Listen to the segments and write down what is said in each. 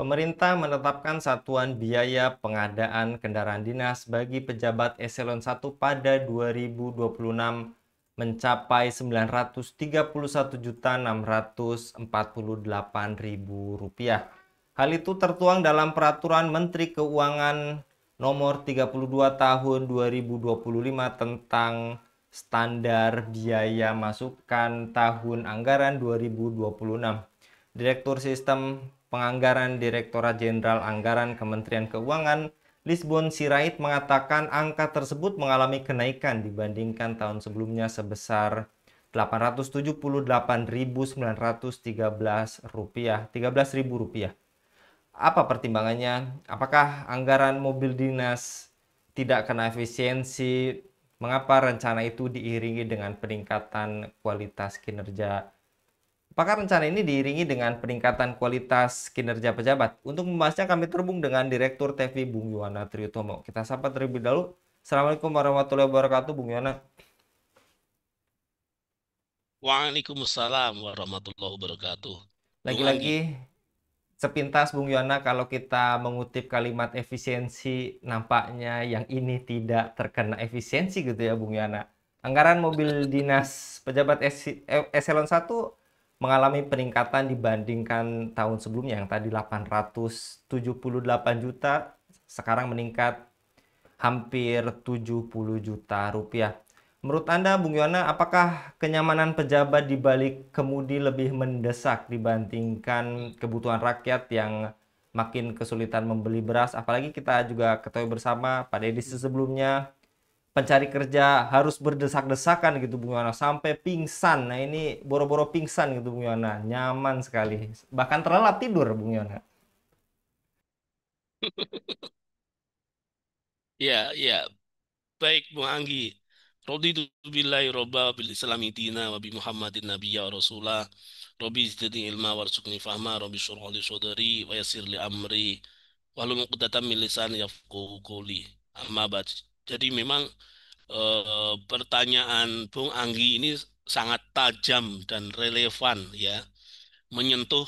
Pemerintah menetapkan satuan biaya pengadaan kendaraan dinas bagi pejabat eselon 1 pada 2026 mencapai Rp91.648.000. Hal itu tertuang dalam Peraturan Menteri Keuangan Nomor 32 Tahun 2025 tentang Standar Biaya Masukan Tahun Anggaran 2026. Direktur Sistem Penganggaran Direktorat Jenderal Anggaran Kementerian Keuangan, Lisbon Sirait mengatakan angka tersebut mengalami kenaikan dibandingkan tahun sebelumnya sebesar Rp878.913. Apa pertimbangannya? Apakah anggaran mobil dinas tidak kena efisiensi? Mengapa rencana itu diiringi dengan peningkatan kualitas kinerja? Apakah rencana ini diiringi dengan peningkatan kualitas kinerja pejabat? Untuk membahasnya kami terhubung dengan Direktur TV Bung Yuwana Triutomo. Kita sapa terlebih dahulu. Assalamualaikum warahmatullahi wabarakatuh, Bung Yuwana. Waalaikumsalam warahmatullahi wabarakatuh. Bung Anggi. Lagi-lagi sepintas Bung Yuwana, kalau kita mengutip kalimat efisiensi, nampaknya yang ini tidak terkena efisiensi gitu ya Bung Yuwana. Anggaran mobil dinas pejabat eselon 1 mengalami peningkatan dibandingkan tahun sebelumnya yang tadi 878 juta, sekarang meningkat hampir 70 juta rupiah. Menurut Anda, Bung Yona, apakah kenyamanan pejabat di balik kemudi lebih mendesak dibandingkan kebutuhan rakyat yang makin kesulitan membeli beras? Apalagi kita juga ketahui bersama pada edisi sebelumnya, pencari kerja harus berdesak-desakan gitu Bung Yona, sampai pingsan. Nah ini boro-boro pingsan gitu Bung Yona, nyaman sekali. Bahkan terlelap tidur Bung Yona. Ya, ya. Baik, Bung Anggi. Raditu billahi robba bil islami dina wa bi Muhammadin nabiyya wa rasulah. Rabbi zidni ilma warzuqni fahma. Rabbi syurah li sodari wa yassir li amri. Wahlul 'uqdatam min lisani yafqahu qawli. Amma ba'd. Jadi memang pertanyaan Bung Anggi ini sangat tajam dan relevan ya. Menyentuh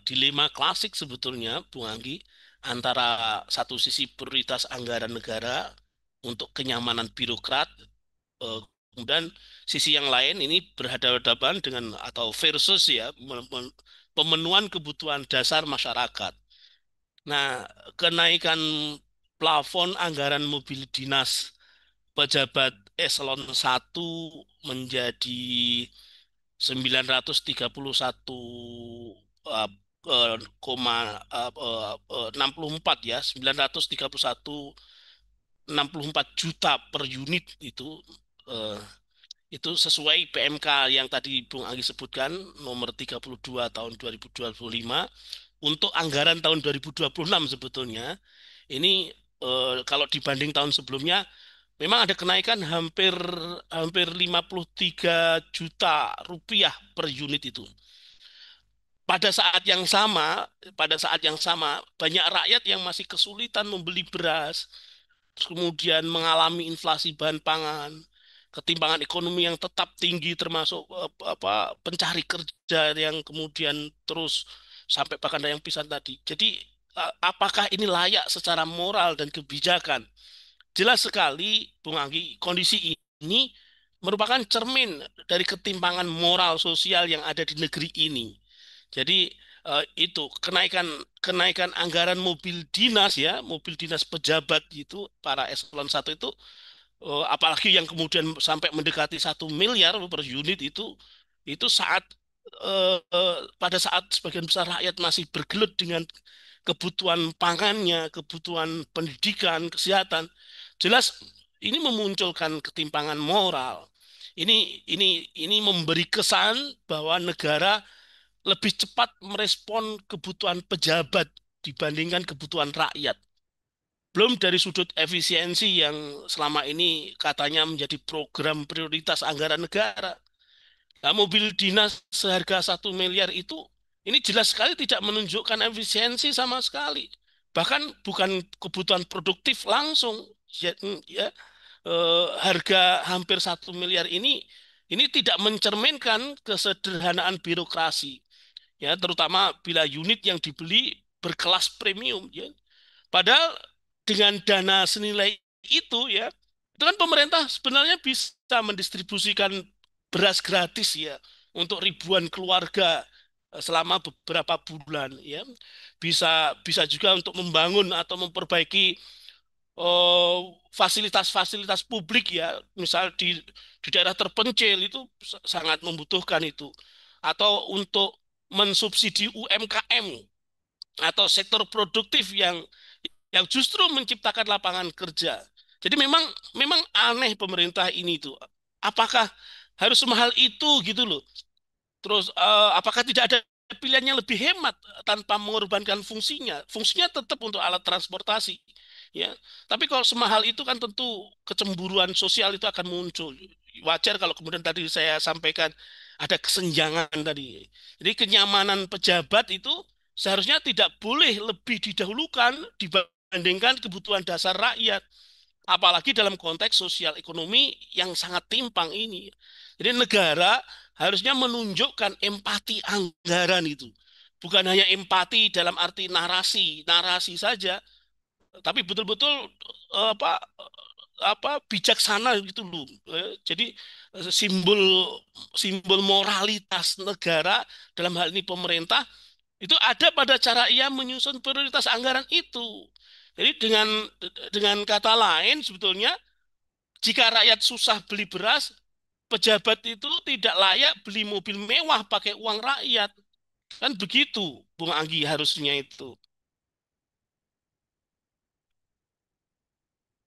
dilema klasik sebetulnya, Bung Anggi, antara satu sisi prioritas anggaran negara untuk kenyamanan birokrat, eh, kemudian sisi yang lain ini berhadapan dengan atau versus ya pemenuhan kebutuhan dasar masyarakat. Nah, kenaikan plafon anggaran mobil dinas pejabat eselon 1 menjadi 931 eh, 64 ya, 931,64 juta per unit eh, itu sesuai PMK yang tadi Bung Anggi sebutkan nomor 32 tahun 2025 untuk anggaran tahun 2026 sebetulnya ini kalau dibanding tahun sebelumnya memang ada kenaikan hampir hampir 53 juta rupiah per unit itu. Pada saat yang sama, pada saat yang sama banyak rakyat yang masih kesulitan membeli beras, kemudian mengalami inflasi bahan pangan, ketimpangan ekonomi yang tetap tinggi termasuk pencari kerja yang kemudian terus sampai bahkan ada yang pisan tadi. Jadi apakah ini layak secara moral dan kebijakan? Jelas sekali, Bung Anggi, kondisi ini merupakan cermin dari ketimpangan moral sosial yang ada di negeri ini. Jadi itu kenaikan kenaikan anggaran mobil dinas ya, mobil dinas pejabat itu para eselon 1 itu apalagi yang kemudian sampai mendekati 1 miliar per unit itu saat pada saat sebagian besar rakyat masih bergelut dengan kebutuhan pangannya, kebutuhan pendidikan, kesehatan, jelas ini memunculkan ketimpangan moral. Ini memberi kesan bahwa negara lebih cepat merespon kebutuhan pejabat dibandingkan kebutuhan rakyat. Belum dari sudut efisiensi yang selama ini katanya menjadi program prioritas anggaran negara. Nah, mobil dinas seharga 1 miliar itu ini jelas sekali tidak menunjukkan efisiensi sama sekali. Bahkan bukan kebutuhan produktif langsung. Ya, harga hampir 1 miliar ini tidak mencerminkan kesederhanaan birokrasi. Ya, terutama bila unit yang dibeli berkelas premium ya. Padahal dengan dana senilai itu ya, itu kan pemerintah sebenarnya bisa mendistribusikan beras gratis ya untuk ribuan keluarga selama beberapa bulan ya. Bisa bisa juga untuk membangun atau memperbaiki fasilitas-fasilitas publik ya, misal di daerah terpencil itu sangat membutuhkan itu, atau untuk mensubsidi UMKM atau sektor produktif yang justru menciptakan lapangan kerja. Jadi memang memang aneh pemerintah ini tuh. Apakah harus semahal itu gitu loh? Terus apakah tidak ada pilihan yang lebih hemat tanpa mengorbankan fungsinya? Fungsinya tetap untuk alat transportasi, ya. Tapi kalau semahal itu kan tentu kecemburuan sosial itu akan muncul. Wajar kalau kemudian tadi saya sampaikan ada kesenjangan tadi. Jadi kenyamanan pejabat itu seharusnya tidak boleh lebih didahulukan dibandingkan kebutuhan dasar rakyat. Apalagi dalam konteks sosial ekonomi yang sangat timpang ini. Jadi negara harusnya menunjukkan empati anggaran itu. Bukan hanya empati dalam arti narasi, narasi saja, tapi betul-betul apa bijaksana gitu loh. Jadi simbol simbol moralitas negara dalam hal ini pemerintah itu ada pada cara ia menyusun prioritas anggaran itu. Jadi dengan kata lain sebetulnya jika rakyat susah beli beras, pejabat itu tidak layak beli mobil mewah pakai uang rakyat. Kan begitu, Bung Anggi harusnya itu.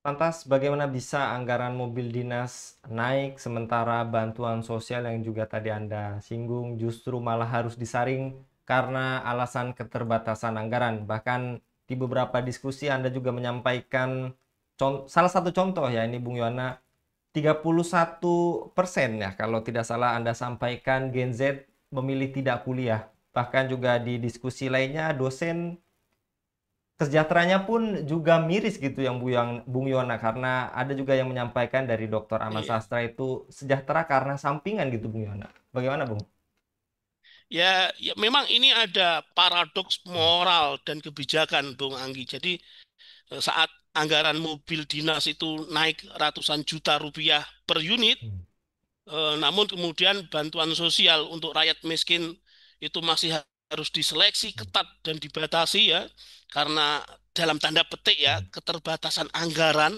Lantas, bagaimana bisa anggaran mobil dinas naik sementara bantuan sosial yang juga tadi Anda singgung justru malah harus disaring karena alasan keterbatasan anggaran. Bahkan di beberapa diskusi Anda juga menyampaikan salah satu contoh ya ini Bung Yona, 31% ya kalau tidak salah Anda sampaikan Gen Z memilih tidak kuliah. Bahkan juga di diskusi lainnya dosen kesejahteranya pun juga miris gitu yang Bung Yona, karena ada juga yang menyampaikan dari Dr. Ahmad Iya. Sastra itu sejahtera karena sampingan gitu Bung Yona. Bagaimana Bung? Ya, memang ini ada paradoks moral dan kebijakan, Bung Anggi. Jadi saat anggaran mobil dinas itu naik ratusan juta rupiah per unit, Hmm. namun kemudian bantuan sosial untuk rakyat miskin itu masih harus diseleksi ketat dan dibatasi ya, karena dalam tanda petik ya Hmm. keterbatasan anggaran.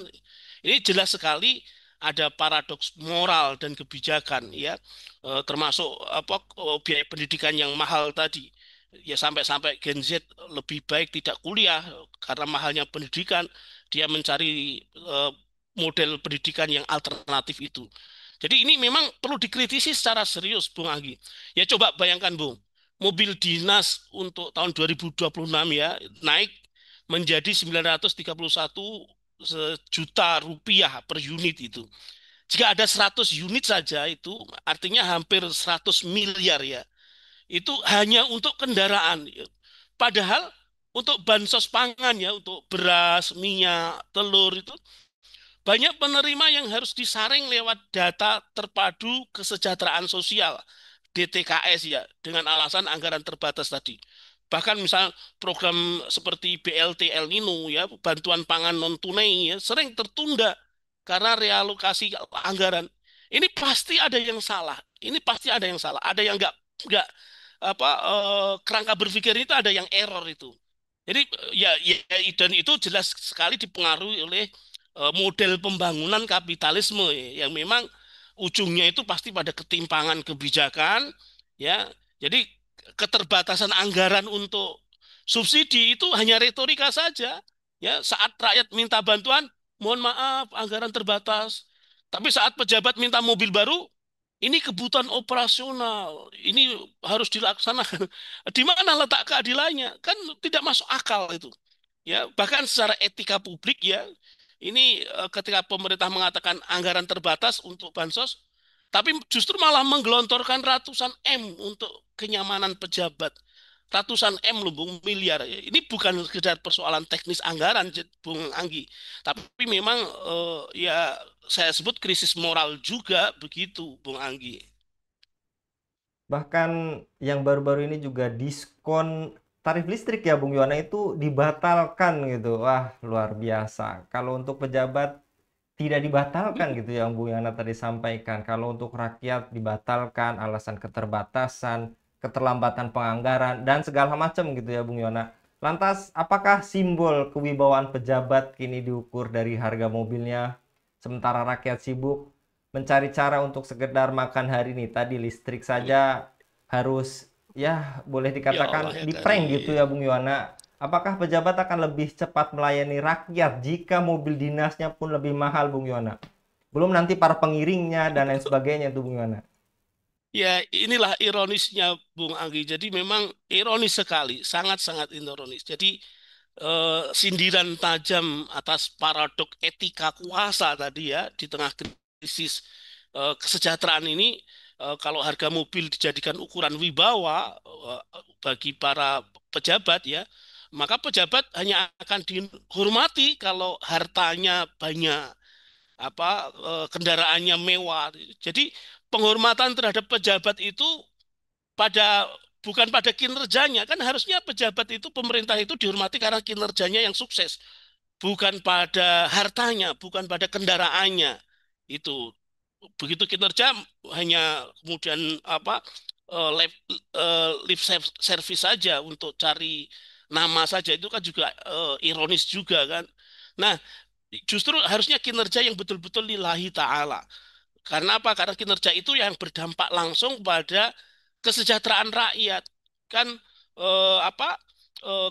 Ini jelas sekali ada paradoks moral dan kebijakan ya. Termasuk apa biaya pendidikan yang mahal tadi. Ya sampai-sampai Gen Z lebih baik tidak kuliah karena mahalnya pendidikan, dia mencari model pendidikan yang alternatif itu. Jadi ini memang perlu dikritisi secara serius, Bung Anggi. Ya coba bayangkan, Bung, mobil dinas untuk tahun 2026 ya naik menjadi 931 juta rupiah per unit itu. Jika ada 100 unit saja itu artinya hampir 100 miliar ya. Itu hanya untuk kendaraan. Padahal untuk bansos pangan ya, untuk beras, minyak, telur itu banyak penerima yang harus disaring lewat data terpadu kesejahteraan sosial DTKS ya dengan alasan anggaran terbatas tadi. Bahkan misal program seperti BLT El Nino ya bantuan pangan non tunai ya sering tertunda karena realokasi anggaran. Ini pasti ada yang salah. Ini pasti ada yang salah. Ada yang nggak apa kerangka berpikir itu ada yang error itu. Jadi ya dan itu jelas sekali dipengaruhi oleh model pembangunan kapitalisme ya, yang memang ujungnya itu pasti pada ketimpangan kebijakan ya. Jadi keterbatasan anggaran untuk subsidi itu hanya retorika saja ya. Saat rakyat minta bantuan, mohon maaf anggaran terbatas. Tapi saat pejabat minta mobil baru, ini kebutuhan operasional, ini harus dilaksanakan. Di mana letak keadilannya? Kan tidak masuk akal itu. Ya, bahkan secara etika publik ya, ini ketika pemerintah mengatakan anggaran terbatas untuk bansos, tapi justru malah menggelontorkan ratusan M untuk kenyamanan pejabat. Ratusan M loh, Bung, miliar. Ini bukan sekedar persoalan teknis anggaran, Bung Anggi. Tapi memang ya saya sebut krisis moral juga begitu, Bung Anggi. Bahkan yang baru-baru ini juga diskon tarif listrik ya Bung Yona itu dibatalkan gitu. Wah, luar biasa. Kalau untuk pejabat tidak dibatalkan gitu yang Bung Yana tadi sampaikan. Kalau untuk rakyat dibatalkan alasan keterbatasan, keterlambatan penganggaran, dan segala macam gitu ya Bung Yona. Lantas, apakah simbol kewibawaan pejabat kini diukur dari harga mobilnya, sementara rakyat sibuk mencari cara untuk sekedar makan hari ini? Tadi listrik saja harus, ya boleh Ya Allah dikatakan ya diprank gitu Karim. ya Bung Yona. Apakah pejabat akan lebih cepat melayani rakyat jika mobil dinasnya pun lebih mahal, Bung Yona? Belum nanti para pengiringnya dan lain sebagainya tuh, Bung Yona. Ya, inilah ironisnya Bung Anggi. Jadi memang ironis sekali, sangat-sangat ironis. Jadi sindiran tajam atas paradok etika kuasa tadi ya di tengah krisis kesejahteraan ini, kalau harga mobil dijadikan ukuran wibawa bagi para pejabat ya, maka pejabat hanya akan dihormati kalau hartanya banyak, kendaraannya mewah. Jadi penghormatan terhadap pejabat itu pada bukan pada kinerjanya, kan harusnya pejabat itu, pemerintah itu dihormati karena kinerjanya yang sukses, bukan pada hartanya, bukan pada kendaraannya. Itu begitu kinerja hanya kemudian lip service saja untuk cari nama saja, itu kan juga ironis juga kan. Nah, justru harusnya kinerja yang betul-betul lillahi ta'ala. Karena apa? Karena kinerja itu yang berdampak langsung pada kesejahteraan rakyat. Kan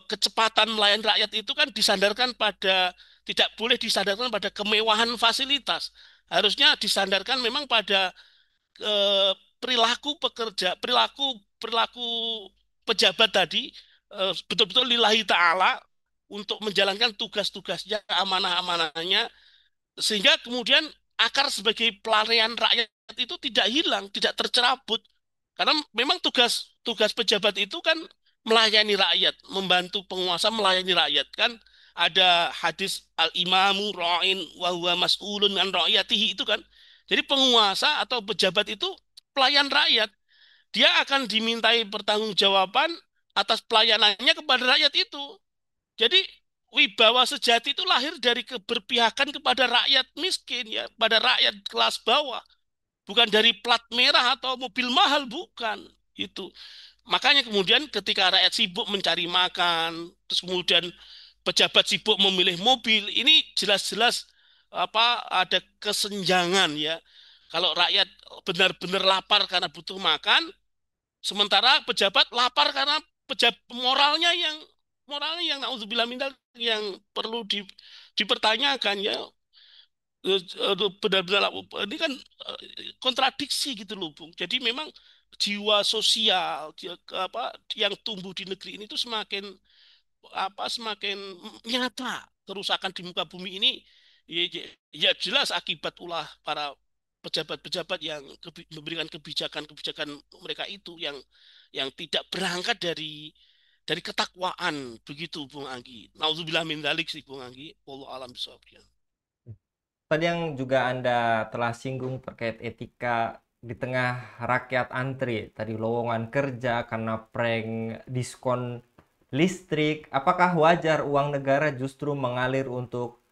kecepatan melayani rakyat itu kan disandarkan pada, tidak boleh disandarkan pada kemewahan fasilitas. Harusnya disandarkan memang pada perilaku pekerja, perilaku perilaku pejabat tadi, betul-betul lillahi ta'ala untuk menjalankan tugas-tugasnya, amanah-amanahnya, sehingga kemudian akar sebagai pelayan rakyat itu tidak hilang, tidak tercerabut. Karena memang tugas tugas pejabat itu kan melayani rakyat, membantu penguasa melayani rakyat kan. Ada hadis al-imamu ra'in wa huwa mas'ulun an ra'yatihi itu kan. Jadi penguasa atau pejabat itu pelayan rakyat. Dia akan dimintai pertanggungjawaban atas pelayanannya kepada rakyat itu. Jadi wibawa sejati itu lahir dari keberpihakan kepada rakyat miskin ya, pada rakyat kelas bawah, bukan dari plat merah atau mobil mahal, bukan. Itu. Makanya kemudian ketika rakyat sibuk mencari makan, terus kemudian pejabat sibuk memilih mobil, ini jelas-jelas ada kesenjangan ya. Kalau rakyat benar-benar lapar karena butuh makan, sementara pejabat lapar karena moralnya yang naudzubillah min dzalik, yang perlu dipertanyakan ya. Benar-benar ini kan kontradiksi gitu loh, Bung. Jadi memang jiwa sosial yang tumbuh di negeri ini tuh semakin nyata kerusakan di muka bumi ini, ya, ya ya jelas akibat ulah para pejabat-pejabat yang memberikan kebijakan-kebijakan mereka itu yang tidak berangkat dari ketakwaan, begitu Bung Anggi. Nauzubillah min dzalik sih Bung Anggi. Wallahu alam bishawab. Tadi yang juga Anda telah singgung terkait etika di tengah rakyat antri, tadi lowongan kerja karena prank diskon listrik, apakah wajar uang negara justru mengalir untuk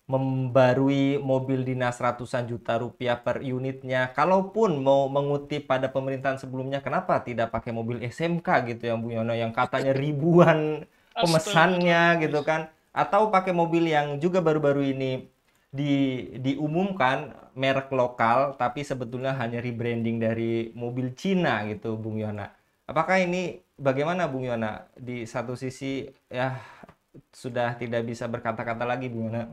membarui mobil dinas ratusan juta rupiah per unitnya? Kalaupun mau mengutip pada pemerintahan sebelumnya, kenapa tidak pakai mobil SMK gitu ya Bu Yono, yang katanya ribuan pemesannya gitu Astagfirullahaladzim. kan? Atau pakai mobil yang juga baru-baru ini diumumkan merek lokal tapi sebetulnya hanya rebranding dari mobil Cina gitu Bung Yona. Apakah ini bagaimana Bung Yona? Di satu sisi ya sudah tidak bisa berkata-kata lagi Bung Yona.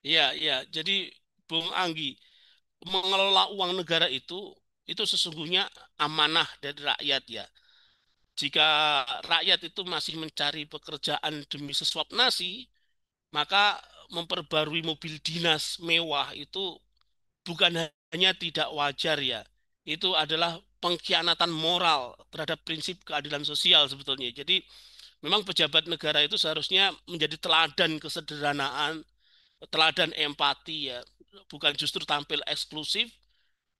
Iya, iya. Jadi Bung Anggi, mengelola uang negara itu sesungguhnya amanah dari rakyat ya. Jika rakyat itu masih mencari pekerjaan demi sesuap nasi, maka memperbarui mobil dinas mewah itu bukan hanya tidak wajar ya. Itu adalah pengkhianatan moral terhadap prinsip keadilan sosial sebetulnya. Jadi memang pejabat negara itu seharusnya menjadi teladan kesederhanaan, teladan empati ya, bukan justru tampil eksklusif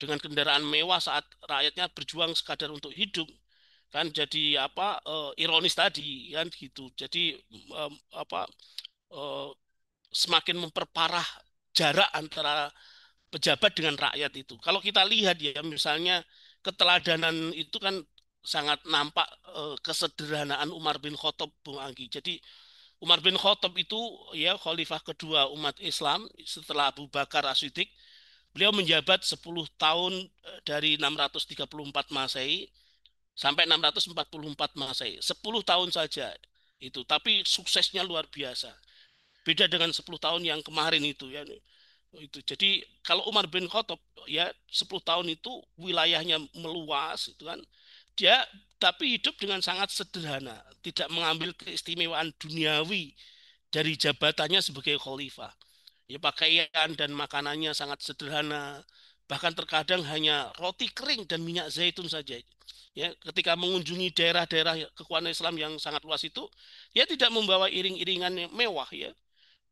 dengan kendaraan mewah saat rakyatnya berjuang sekadar untuk hidup. kan jadi apa ironis tadi kan gitu. Jadi apa eh, semakin memperparah jarak antara pejabat dengan rakyat itu. Kalau kita lihat ya misalnya keteladanan itu kan sangat nampak kesederhanaan Umar bin Khattab, Bung Anggi. Jadi Umar bin Khattab itu ya khalifah kedua umat Islam setelah Abu Bakar As-Siddiq. Beliau menjabat 10 tahun dari 634 Masehi sampai 644 Masehi. 10 tahun saja itu, tapi suksesnya luar biasa. Beda dengan 10 tahun yang kemarin itu ya. Itu. Jadi kalau Umar bin Khattab ya 10 tahun itu wilayahnya meluas itu kan. Dia tapi hidup dengan sangat sederhana, tidak mengambil keistimewaan duniawi dari jabatannya sebagai khalifah. Ya pakaian dan makanannya sangat sederhana, bahkan terkadang hanya roti kering dan minyak zaitun saja. Ya, ketika mengunjungi daerah-daerah kekuasaan Islam yang sangat luas itu, dia tidak membawa iring-iringan yang mewah ya.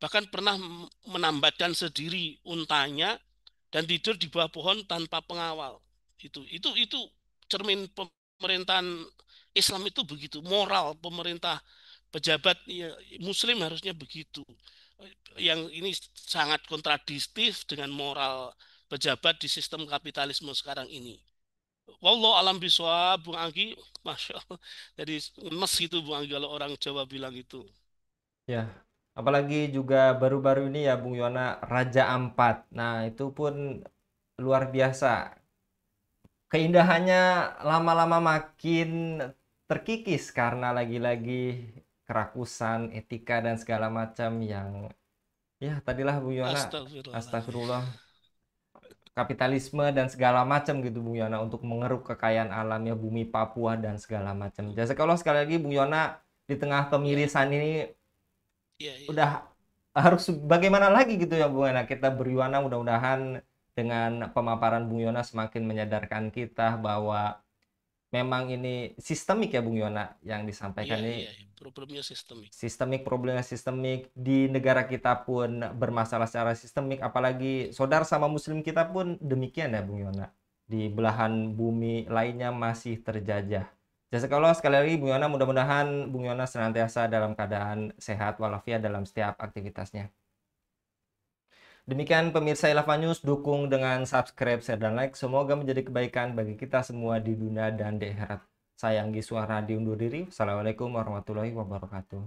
Bahkan pernah menambatkan sendiri untanya dan tidur di bawah pohon tanpa pengawal. Itu cermin pemerintahan Islam itu begitu, moral pemerintah pejabat ya, Muslim harusnya begitu. Yang ini sangat kontradiktif dengan moral pejabat di sistem kapitalisme sekarang ini. Wallahu alam bisawab, Bung Anggi, masya Allah. Jadi ngenes itu Bung Anggi kalau orang Jawa bilang itu. Ya, apalagi juga baru-baru ini ya Bung Yona, Raja Ampat. Nah, itu pun luar biasa. Keindahannya lama-lama makin terkikis karena lagi-lagi kerakusan, etika dan segala macam yang ya tadilah Bung Yona, Astagfirullahaladzim. astagfirullah, kapitalisme dan segala macam gitu Bung Yona untuk mengeruk kekayaan alamnya bumi Papua dan segala macam. Jasa kalau sekali lagi Bung Yona di tengah Ya, pemirisan ini ya, ya. udah harus bagaimana lagi gitu ya Bung Yona, kita berjuang mudah-mudahan dengan pemaparan Bung Yona semakin menyadarkan kita bahwa memang ini sistemik ya Bung Yona yang Iya, disampaikan ini, iya, problemnya sistemik. sistemik, problemnya sistemik di negara kita pun bermasalah secara sistemik, apalagi saudara sama muslim kita pun demikian ya Bung Yona, di belahan bumi lainnya masih terjajah. Jazakallah sekali lagi Bung Yona, mudah-mudahan Bung Yona senantiasa dalam keadaan sehat walafiat dalam setiap aktivitasnya. Demikian pemirsa Ilava News, dukung dengan subscribe, share, dan like. Semoga menjadi kebaikan bagi kita semua di dunia dan di akhirat. Saya Anggi Suara diundur diri. Assalamualaikum warahmatullahi wabarakatuh.